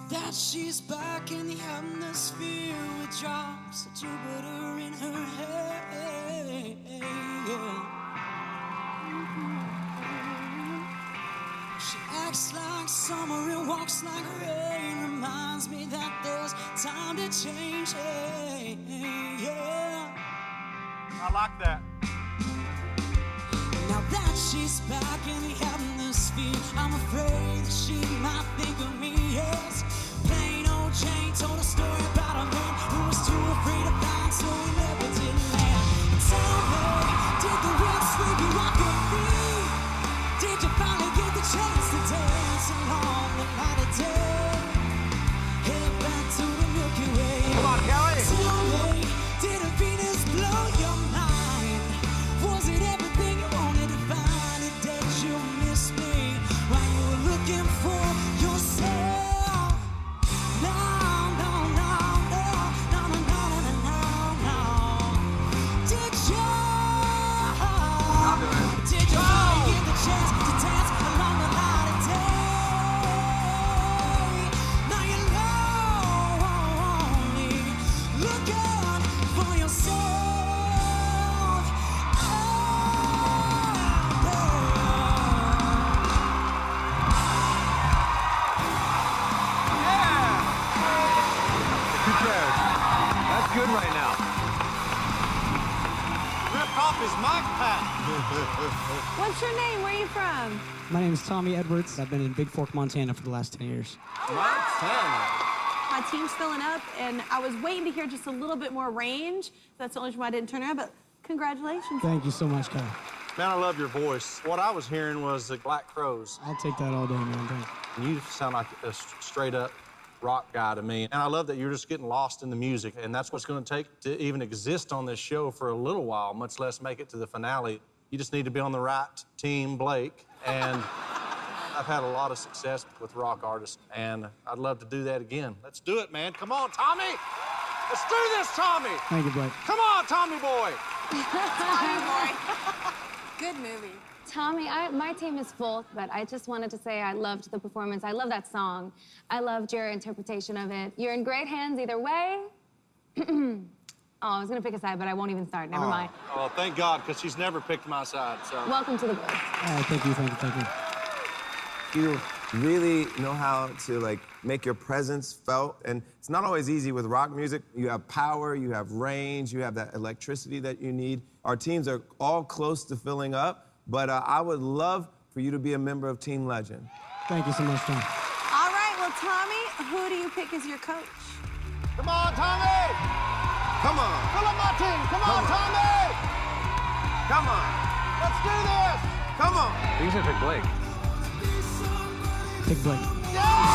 that she's back in the atmosphere with drops of Jupiter in her hair. She acts like summer and walks like rain. Reminds me that there's time to change. I like that. Now that she's back in the atmosphere, I'm afraid that she might think of me. Yes, plain old Jane told a story about a man who was too afraid to find, so he never did land. Tell me, did the wind sweep you off your feet? Did you finally get the chance to dance along the light of day? Head back to the Milky Way. Come on, Kelly. Tell me, did a Venus blow your mind? Was it everything you wanted to find? Or did you miss me while you were looking for yourself? No, no, no, no, no, no, no, no, no, no. Did you? Did you finally get the chance to dance along the light of day? Now you're lonely, looking for yourself. Who cares? That's good right now. Ripped off his mic pack. What's your name? Where are you from? My name is Tommy Edwards. I've been in Big Fork, Montana for the last 10 years. Montana. My team's filling up, and I was waiting to hear just a little bit more range. That's the only reason why I didn't turn around, but congratulations. Thank you so much, Kyle. Man, I love your voice. What I was hearing was the Black Crowes. I'll take that all day, man. Thanks. You sound like a straight-up rock guy to me. And I love that you're just getting lost in the music, and that's what's going to take to even exist on this show for a little while, much less make it to the finale. You just need to be on the right team, Blake. And I've had a lot of success with rock artists, and I'd love to do that again. Let's do it, man. Come on, Tommy. Let's do this, Tommy. Thank you, Blake. Come on, Tommy boy. Good movie. Tommy, my team is full, but I just wanted to say I loved the performance. I love that song. I loved your interpretation of it. You're in great hands either way. Oh, I was gonna pick a side, but I won't even start. Never mind. Oh, thank God, because she's never picked my side, so. Welcome to the booth. Thank you, thank you, thank you. You really know how to like make your presence felt, and it's not always easy with rock music. You have power, you have range, you have that electricity that you need. Our teams are all close to filling up, but I would love for you to be a member of Team Legend. Thank you so much, Tom. All right, well, Tommy, who do you pick as your coach? Come on, Tommy. Come on, Fill up my team. Come on, Tommy. come on, Let's do this. come on. He's gonna pick Blake. Pick Blake. Yeah!